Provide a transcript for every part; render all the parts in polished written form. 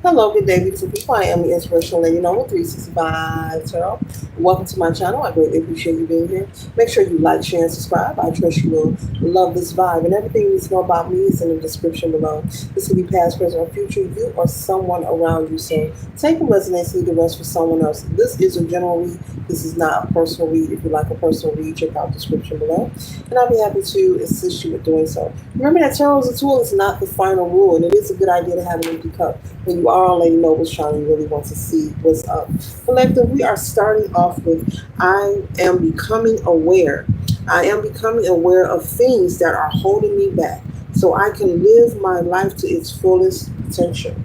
Hello, good day, beautiful people. I am the Inspirational Lady Noble 365 Tarot. Welcome to my channel. I greatly appreciate you being here. Make sure you like, share, and subscribe. I trust you will love this vibe. And everything you need to know about me is in the description below. This can be past, present, or future, you or someone around you. So take the resonates, leave the rest for someone else. This is a general read. This is not a personal read. If you like a personal read, check out the description below. And I'll be happy to assist you with doing so. Remember that tarot is a tool. It's not the final rule. And it is a good idea to have an empty cup when you are on Lady Noble's channel. You really want to see what's up. Collective, we are starting off with I am becoming aware. I am becoming aware of things that are holding me back so I can live my life to its fullest potential.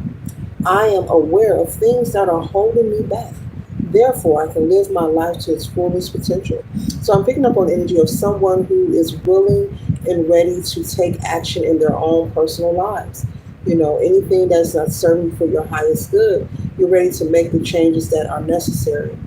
I am aware of things that are holding me back. Therefore, I can live my life to its fullest potential. So I'm picking up on the energy of someone who is willing and ready to take action in their own personal lives. You know, anything that's not serving for your highest good, you're ready to make the changes that are necessary.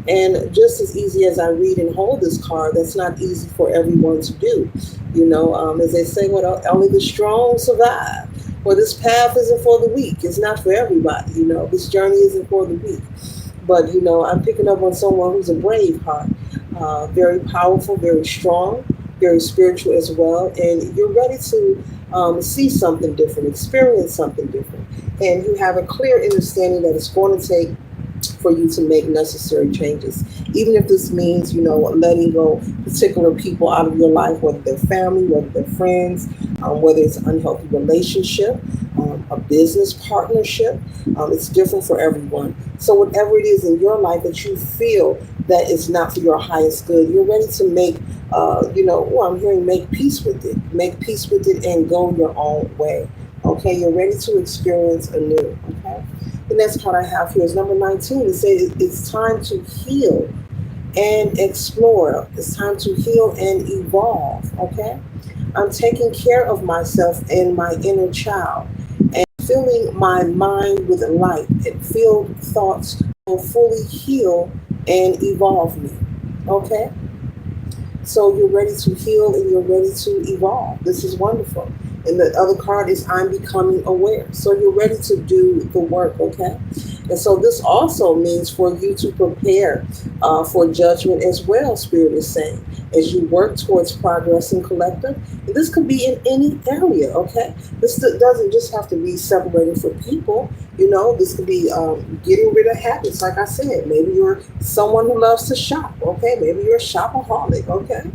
And just as easy as I read and hold this card, that's not easy for everyone to do. You know, as they say, well, only the strong survive. Well, this path isn't for the weak. It's not for everybody. You know, this journey isn't for the weak. But, you know, I'm picking up on someone who's a brave heart, very powerful, very strong, very spiritual as well. And you're ready to see something different, experience something different. And you have a clear understanding that it's going to take for you to make necessary changes. Even if this means, you know, letting go particular people out of your life, whether they're family, whether they're friends, whether it's an unhealthy relationship, a business partnership. It's different for everyone. So whatever it is in your life that you feel that is not for your highest good, you're ready to make, I'm hearing make peace with it. Make peace with it and go your own way. Okay, you're ready to experience anew. Okay. The next card I have here is number 19. It says it's time to heal and explore. It's time to heal and evolve. Okay. I'm taking care of myself and my inner child and filling my mind with light and filled thoughts will fully heal and evolve me. Okay. So you're ready to heal and you're ready to evolve. This is wonderful. And the other card is I'm becoming aware. So you're ready to do the work, okay? And so this also means for you to prepare for judgment as well, Spirit is saying, as you work towards progress in collective. And this could be in any area, okay? This doesn't just have to be separated from people. You know, this could be getting rid of habits. Like I said, maybe you're someone who loves to shop, okay? Maybe you're a shopaholic, okay?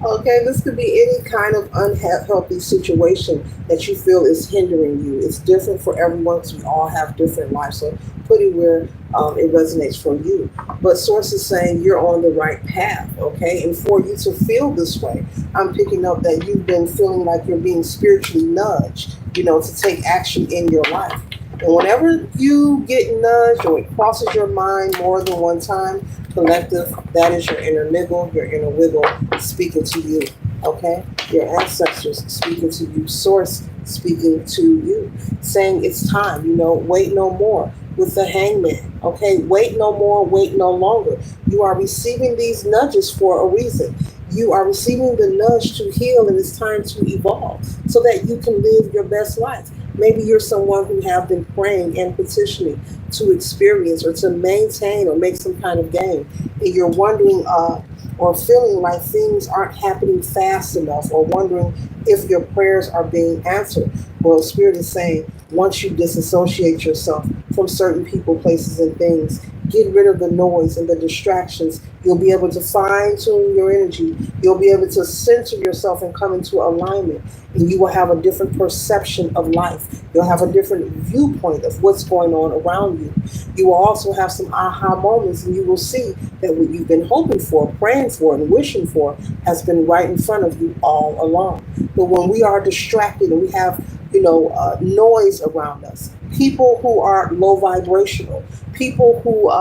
Okay, this could be any kind of unhealthy situation that you feel is hindering you. It's different for everyone because we all have different lives. So put it where it resonates for you. But Source is saying you're on the right path, okay? And for you to feel this way, I'm picking up that you've been feeling like you're being spiritually nudged, you know, to take action in your life. And whenever you get nudged or it crosses your mind more than one time, collective, that is your inner niggle, your inner wiggle speaking to you. Okay? Your ancestors speaking to you, source speaking to you, saying it's time, you know, wait no more. With the hangman, okay? Wait no more, wait no longer. You are receiving these nudges for a reason. You are receiving the nudge to heal, and it's time to evolve so that you can live your best life. Maybe you're someone who have been praying and petitioning to experience or to maintain or make some kind of gain, and you're wondering or feeling like things aren't happening fast enough, or wondering if your prayers are being answered. Well, Spirit is saying once you disassociate yourself from certain people, places, and things, get rid of the noise and the distractions. You'll be able to fine tune your energy. You'll be able to center yourself and come into alignment. And you will have a different perception of life. You'll have a different viewpoint of what's going on around you. You will also have some aha moments, and you will see that what you've been hoping for, praying for, and wishing for has been right in front of you all along. But when we are distracted and we have, noise around us, people who are low vibrational, people who,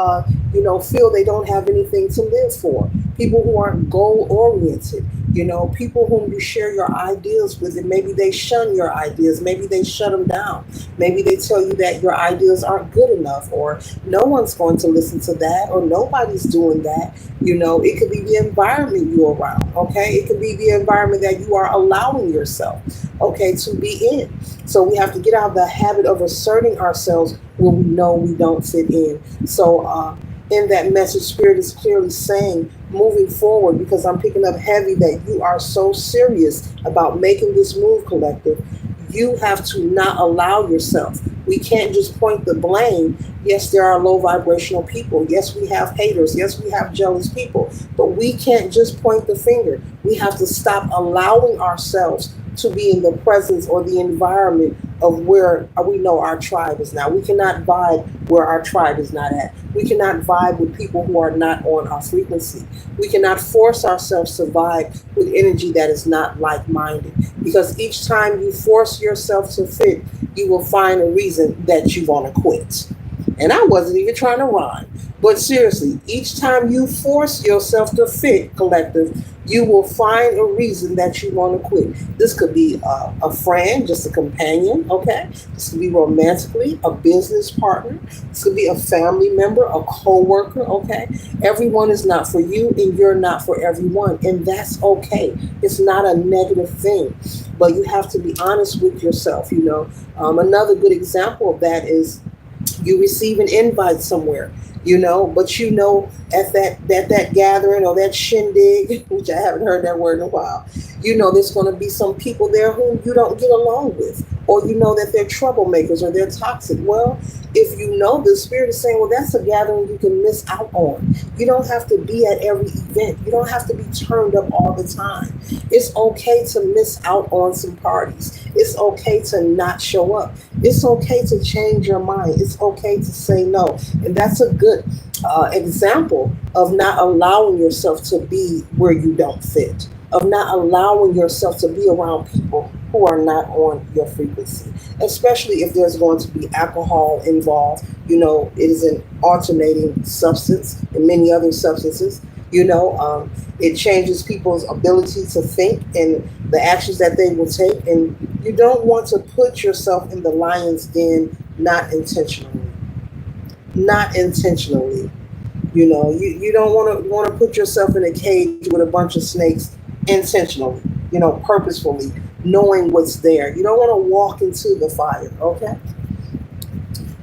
feel they don't have anything to live for, people who aren't goal oriented, People whom you share your ideas with, and maybe they shun your ideas, maybe they shut them down, maybe they tell you that your ideas aren't good enough, or no one's going to listen to that, or nobody's doing that. It could be the environment you're around, okay? It could be the environment that you are allowing yourself, okay, to be in. So we have to get out of the habit of asserting ourselves when we know we don't fit in. So, in that message, Spirit is clearly saying, moving forward, because I'm picking up heavy that you are so serious about making this move, collective. You have to not allow yourself. We can't just point the blame. Yes, there are low vibrational people. Yes, we have haters. Yes, we have jealous people. But we can't just point the finger. We have to stop allowing ourselves to be in the presence or the environment of where we know our tribe is now. We cannot vibe where our tribe is not at. We cannot vibe with people who are not on our frequency. We cannot force ourselves to vibe with energy that is not like minded. Because each time you force yourself to fit, you will find a reason that you want to quit. And I wasn't even trying to rhyme. But seriously, each time you force yourself to fit, collective, you will find a reason that you want to quit. This could be a friend, just a companion, okay? This could be romantically, a business partner. This could be a family member, a co-worker, okay? Everyone is not for you, and you're not for everyone, and that's okay. It's not a negative thing, but you have to be honest with yourself, Another good example of that is you receive an invite somewhere, but at that gathering or that shindig, which I haven't heard that word in a while, there's going to be some people there whom you don't get along with, or that they're troublemakers or they're toxic. Well, if the Spirit is saying, well, that's a gathering you can miss out on. You don't have to be at every event. You don't have to be turned up all the time. It's okay to miss out on some parties. It's okay to not show up. It's okay to change your mind. It's okay to say no. And that's a good example of not allowing yourself to be where you don't fit, of not allowing yourself to be around people who are not on your frequency, especially if there's going to be alcohol involved. It is an alternating substance and many other substances. It changes people's ability to think and the actions that they will take. And you don't want to put yourself in the lion's den, not intentionally. Not intentionally. You don't want to put yourself in a cage with a bunch of snakes intentionally, purposefully, knowing what's there. You don't want to walk into the fire, okay?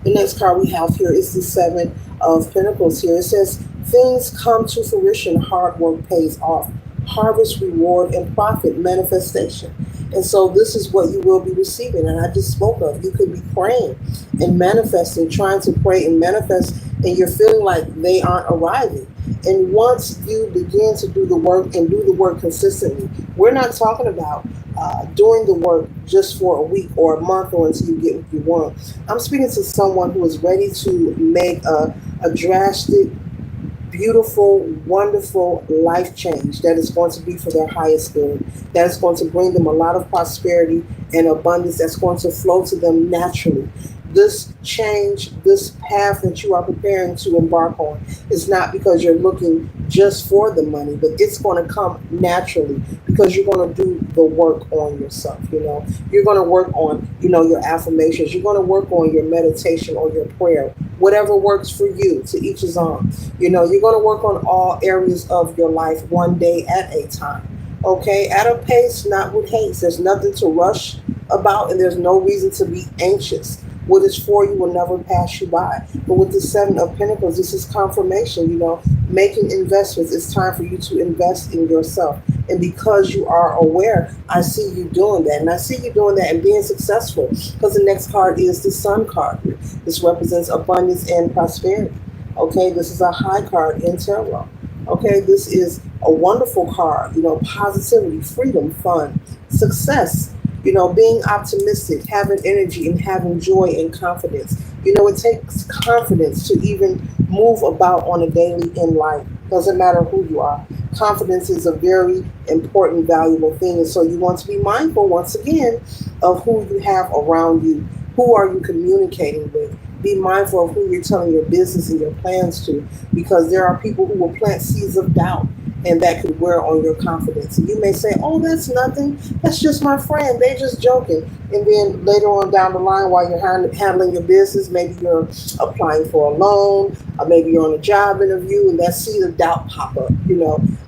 The next card we have here is the Seven of Pentacles here. It says, things come to fruition, hard work pays off, harvest, reward, and profit manifestation. And so this is what you will be receiving. And I just spoke of. You could be praying and manifesting, trying to pray and manifest, and you're feeling like they aren't arriving. And once you begin to do the work and do the work consistently, we're not talking about doing the work just for a week or a month or until you get what you want. I'm speaking to someone who is ready to make a drastic, beautiful, wonderful life change that is going to be for their highest good, that is going to bring them a lot of prosperity and abundance that's going to flow to them naturally. This change, this path that you are preparing to embark on is not because you're looking just for the money, but it's going to come naturally because you're going to do the work on yourself. You're going to work on, your affirmations. You're going to work on your meditation or your prayer, whatever works for you. To each his own. You're going to work on all areas of your life one day at a time. Okay, at a pace, not with haste. There's nothing to rush about, and there's no reason to be anxious. What is for you will never pass you by. But with the Seven of Pentacles, this is confirmation, making investments. It's time for you to invest in yourself. And because you are aware, I see you doing that. And I see you doing that and being successful. Because the next card is the Sun card. This represents abundance and prosperity. Okay, this is a high card in tarot. Okay, this is a wonderful card. Positivity, freedom, fun, success. Being optimistic, having energy, and having joy and confidence. It takes confidence to even move about on a daily in life. Doesn't matter who you are. Confidence is a very important, valuable thing. And so you want to be mindful, once again, of who you have around you. Who are you communicating with? Be mindful of who you're telling your business and your plans to, because there are people who will plant seeds of doubt and that could wear on your confidence. And you may say, oh, that's nothing. That's just my friend. They just joking. And then later on down the line, while you're handling your business, maybe you're applying for a loan, or maybe you're on a job interview, and that seed of doubt pop up,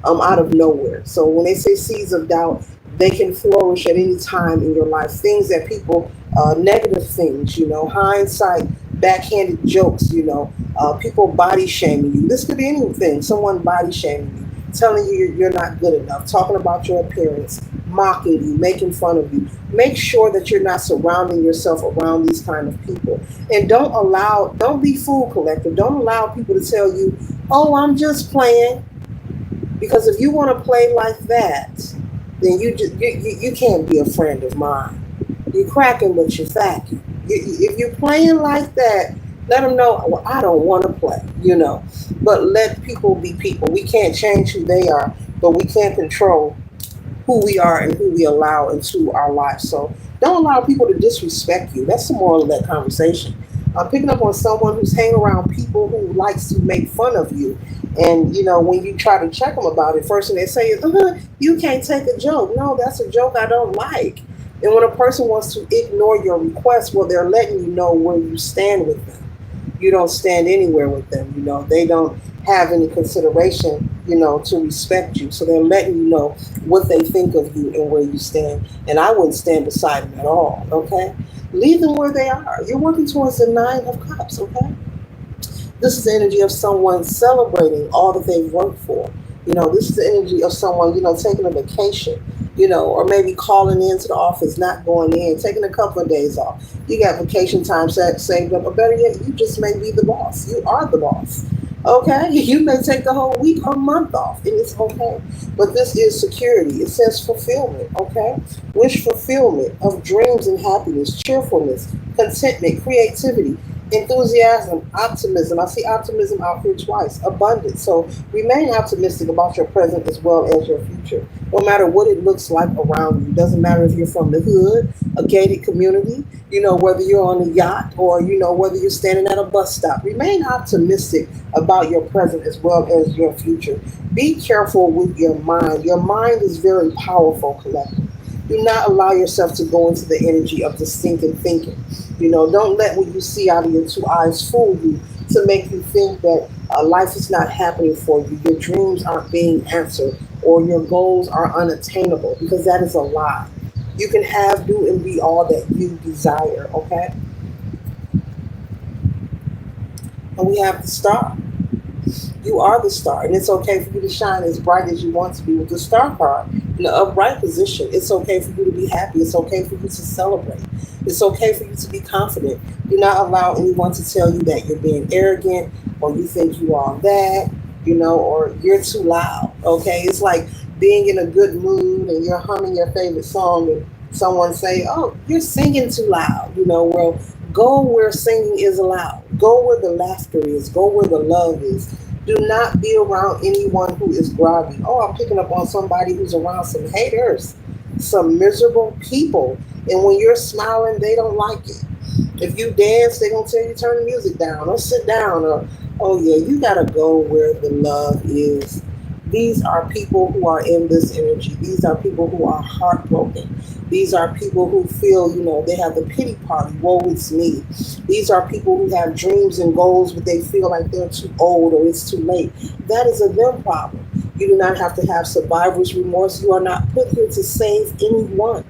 out of nowhere. So when they say seeds of doubt, they can flourish at any time in your life. Things that people, negative things, hindsight, backhanded jokes, people body shaming you. This could be anything. Someone body shaming you, telling you you're not good enough, talking about your appearance, mocking you, making fun of you. Make sure that you're not surrounding yourself around these kind of people. And don't be fool collective. Don't allow people to tell you, oh, I'm just playing. Because if you want to play like that, then you can't be a friend of mine. You're cracking, but you're facking. If you're playing like that, let them know. Well, I don't want to play. But let people be people. We can't change who they are, but we can control who we are and who we allow into our lives. So don't allow people to disrespect you. That's the moral of that conversation. I'm picking up on someone who's hanging around people who likes to make fun of you. And when you try to check them about it, first thing they say is, "You can't take a joke." No, that's a joke I don't like. And when a person wants to ignore your request, well, they're letting you know where you stand with them. You don't stand anywhere with them. They don't have any consideration, to respect you. So they're letting you know what they think of you and where you stand. And I wouldn't stand beside them at all. Okay, leave them where they are. You're working towards the Nine of Cups. Okay, this is the energy of someone celebrating all that they've worked for. This is the energy of someone, taking a vacation, or maybe calling into the office, not going in, taking a couple of days off. You got vacation time saved up, or better yet, you just may be the boss. You are the boss. Okay? You may take the whole week or month off, and it's okay. But this is security. It says fulfillment, okay? Wish fulfillment of dreams and happiness, cheerfulness, contentment, creativity, enthusiasm, optimism. I see optimism out here twice. Abundance. So remain optimistic about your present as well as your future. No matter what it looks like around you. Doesn't matter if you're from the hood, a gated community, whether you're on a yacht or, whether you're standing at a bus stop. Remain optimistic about your present as well as your future. Be careful with your mind. Your mind is very powerful, collective. Do not allow yourself to go into the energy of the stinking thinking. Don't let what you see out of your two eyes fool you to make you think that life is not happening for you, your dreams aren't being answered, or your goals are unattainable, because that is a lie. You can have, do, and be all that you desire, okay? And we have the star. You are the star, and it's okay for you to shine as bright as you want to be with the star card in an upright position. It's okay for you to be happy. It's okay for you to celebrate. It's okay for you to be confident. Do not allow anyone to tell you that you're being arrogant or you think you are that, or you're too loud. Okay, it's like being in a good mood and you're humming your favorite song and someone say, "Oh, you're singing too loud." Well, go where singing is allowed. Go where the laughter is. Go where the love is. Do not be around anyone who is groggy. Oh, I'm picking up on somebody who's around some haters, some miserable people. And when you're smiling, they don't like it. If you dance, they're going to tell you turn the music down or sit down or, oh, yeah, you got to go where the love is. These are people who are in this energy. These are people who are heartbroken. These are people who feel, they have the pity party. Woe is me. These are people who have dreams and goals, but they feel like they're too old or it's too late. That is a them problem. You do not have to have survivor's remorse. You are not put here to save anyone.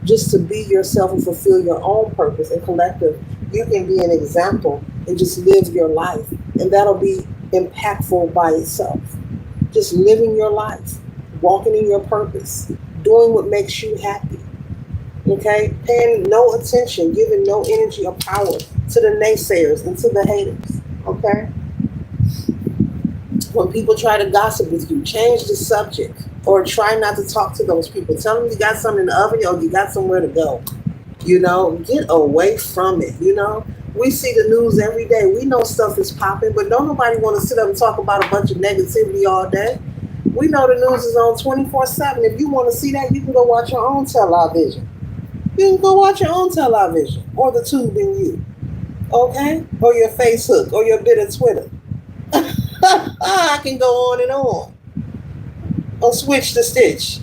Just to be yourself and fulfill your own purpose and collective. You can be an example and just live your life. And that'll be impactful by itself. Just living your life, walking in your purpose, doing what makes you happy. Okay? Paying no attention, giving no energy or power to the naysayers and to the haters. Okay? When people try to gossip with you, change the subject or try not to talk to those people. Tell them you got something in the oven or you got somewhere to go. Get away from it. We see the news every day. We know stuff is popping, but don't nobody want to sit up and talk about a bunch of negativity all day. We know the news is on 24/7. If you want to see that, you can go watch your own television. You can go watch your own television or the tube in you. Okay? Or your Facebook or your bit of Twitter. I can go on and on. or switch the stitch.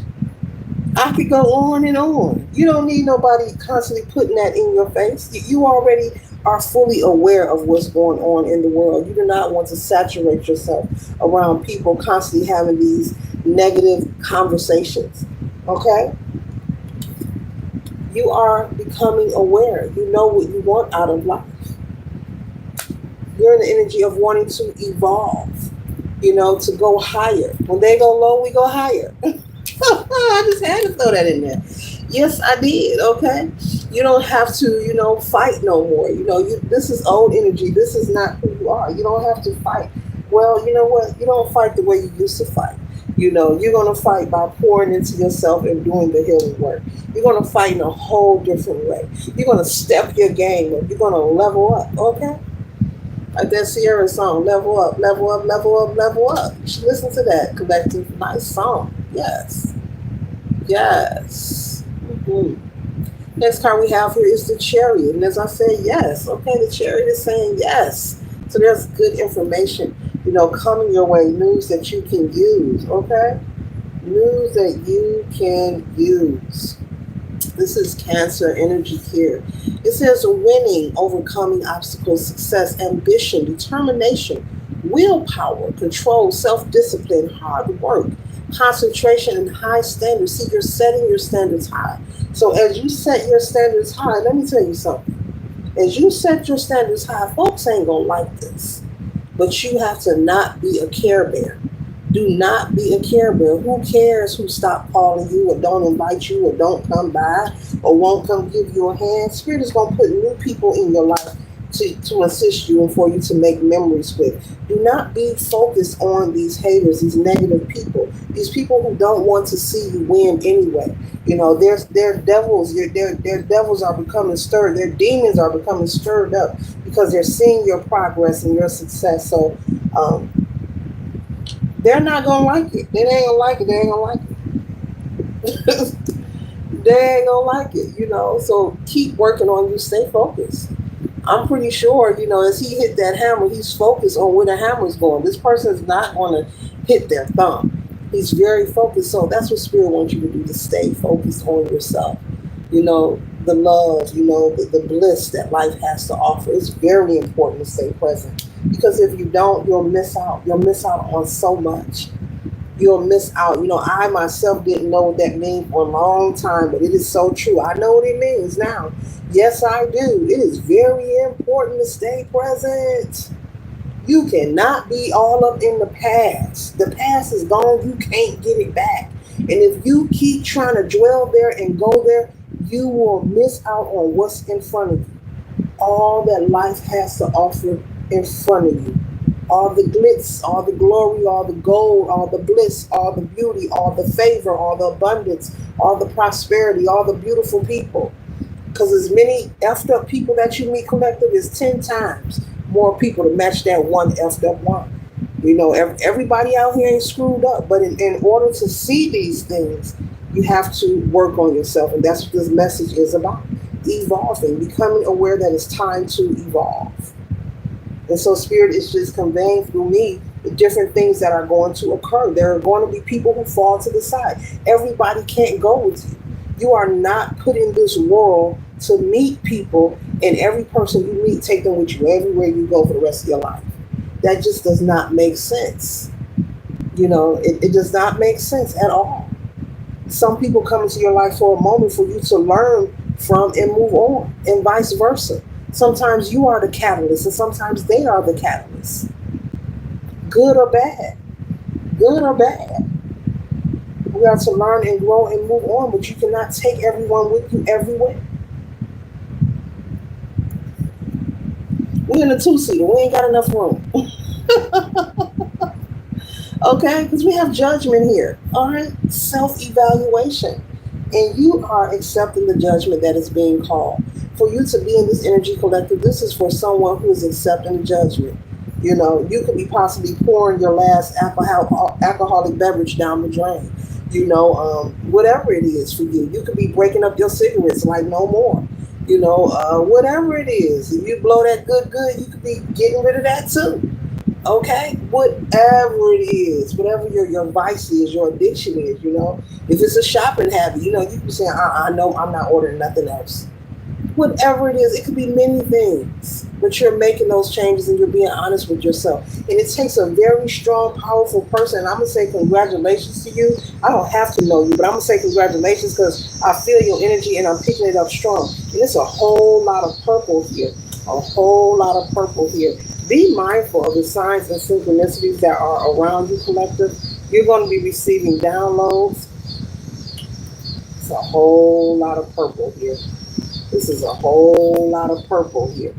I could go on and on. You don't need nobody constantly putting that in your face. You already are fully aware of what's going on in the world. You do not want to saturate yourself around people constantly having these negative conversations. Okay? You are becoming aware. You know what you want out of life. You're in the energy of wanting to evolve, to go higher. When they go low, we go higher. I just had to throw that in there. Yes, I did. Okay, you don't have to, fight no more. This is old energy. This is not who you are. You don't have to fight. Well, you know what? You don't fight the way you used to fight. You're gonna fight by pouring into yourself and doing the healing work. You're gonna fight in a whole different way. You're gonna step your game up. You're gonna level up. Okay. Like that Sierra song, level up, level up, level up, level up. You should listen to that collective. Nice song. Yes. Yes. Mm-hmm. Next card we have here is the Chariot. And as I said, yes. Okay, the Chariot is saying yes. So there's good information, coming your way. News that you can use. Okay? News that you can use. This is Cancer energy here. It says winning, overcoming obstacles, success, ambition, determination, willpower, control, self-discipline, hard work, concentration, and high standards. See, you're setting your standards high. So as you set your standards high, let me tell you something. As you set your standards high, folks ain't gonna like this. But you have to not be a care bear. Do not be a care bear. Who cares who stopped calling you or don't invite you or don't come by or won't come give you a hand? Spirit is going to put new people in your life to assist you and for you to make memories with. Do not be focused on these haters, these negative people, these people who don't want to see you win anyway. Their devils, their devils are becoming stirred. Their demons are becoming stirred up because they're seeing your progress and your success. So, they're not gonna like it. They ain't gonna like it. They ain't gonna like it. They ain't gonna like it. So keep working on you. Stay focused. I'm pretty sure, as he hit that hammer, he's focused on where the hammer's going. This person is not going to hit their thumb. He's very focused. So that's what Spirit wants you to do, to stay focused on yourself. The love, the bliss that life has to offer. It's very important to stay present. Because if you don't, you'll miss out. You'll miss out on so much. You'll miss out. I myself didn't know what that means for a long time, but it is so true. I know what it means now. Yes, I do. It is very important to stay present. You cannot be all up in the past. The past is gone. You can't get it back. And if you keep trying to dwell there and go there, you will miss out on what's in front of you. All that life has to offer in front of you. All the glitz, all the glory, all the gold, all the bliss, all the beauty, all the favor, all the abundance, all the prosperity, all the beautiful people. Because as many effed up people that you meet collective is 10 times more people to match that one effed up one. Everybody out here ain't screwed up, but in order to see these things, you have to work on yourself. And that's what this message is about. Evolving, becoming aware that it's time to evolve. And so Spirit is just conveying through me the different things that are going to occur. There are going to be people who fall to the side. Everybody can't go with you. You are not put in this world to meet people, and every person you meet, take them with you everywhere you go for the rest of your life. That just does not make sense. It does not make sense at all. Some people come into your life for a moment for you to learn from and move on, and vice versa. Sometimes you are the catalyst, and sometimes they are the catalyst. Good or bad. Good or bad. We have to learn and grow and move on, but you cannot take everyone with you everywhere. We're in a two-seater. We ain't got enough room. Okay? Because we have judgment here. All right? Self-evaluation. And you are accepting the judgment that is being called. For you to be in this energy collective, this is for someone who is accepting the judgment. You could be possibly pouring your last alcoholic beverage down the drain. Whatever it is for you. You could be breaking up your cigarettes like no more. Whatever it is. If you blow that good, you could be getting rid of that too. Okay, whatever it is, whatever your vice is, your addiction is, if it's a shopping habit, you can say, I know I'm not ordering nothing else. Whatever it is, it could be many things, but you're making those changes and you're being honest with yourself. And it takes a very strong, powerful person. And I'm gonna say congratulations to you. I don't have to know you, but I'm gonna say congratulations because I feel your energy and I'm picking it up strong. And it's a whole lot of purple here, a whole lot of purple here. Be mindful of the signs and synchronicities that are around you, collective. You're going to be receiving downloads. It's a whole lot of purple here. This is a whole lot of purple here.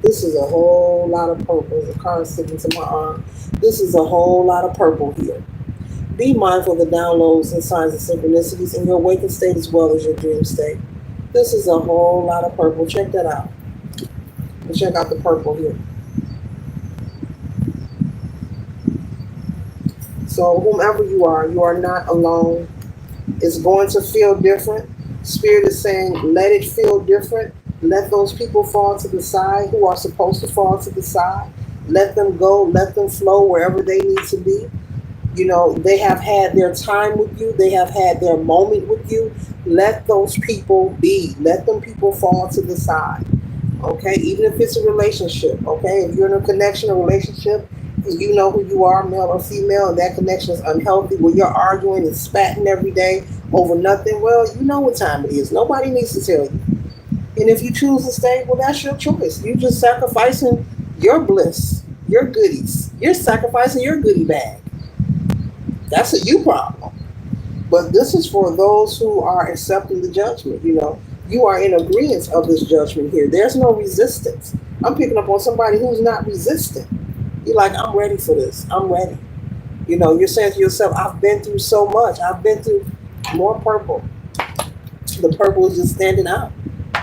This is a whole lot of purple. The card sticking to my arm. This is a whole lot of purple here. Be mindful of the downloads and signs and synchronicities in your waking state as well as your dream state. This is a whole lot of purple. Check that out. And check out the purple here. So whomever you are not alone. It's going to feel different. Spirit is saying, let it feel different. Let those people fall to the side who are supposed to fall to the side. Let them go. Let them flow wherever they need to be. They have had their time with you. They have had their moment with you. Let those people be. Let them people fall to the side. Okay, even if it's a relationship. Okay, if you're in a connection, a relationship, and you know who you are, male or female, and that connection is unhealthy, where you're arguing and spatting every day over nothing, well, you know what time it is. Nobody needs to tell you. And if you choose to stay, well, that's your choice. You're just sacrificing your bliss, your goodies. You're sacrificing your goodie bag. That's a you problem. But this is for those who are accepting the judgment. You are in agreement of this judgment here. There's no resistance. I'm picking up on somebody who's not resistant. You're like, I'm ready for this. I'm ready. You're saying to yourself, I've been through so much. I've been through more purple. The purple is just standing out.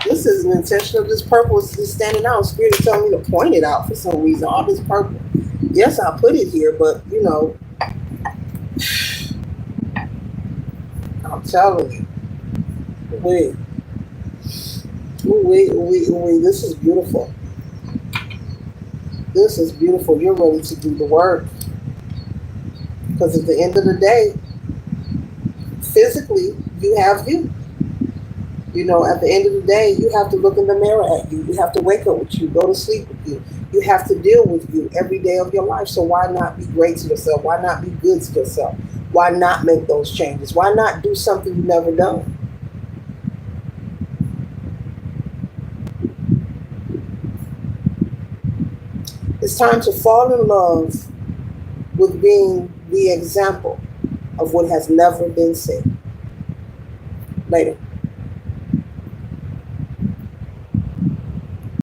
This is an intention of this purple is just standing out. Spirit is telling me to point it out for some reason. All this purple. Yes, I put it here, but I'm telling you. Wait. Wait. This is beautiful. This is beautiful. You're ready to do the work. Because at the end of the day, physically, you have you. At the end of the day, you have to look in the mirror at you. You have to wake up with you, go to sleep with you. You have to deal with you every day of your life. So why not be great to yourself? Why not be good to yourself? Why not make those changes? Why not do something you've never done? It's time to fall in love with being the example of what has never been said. Later.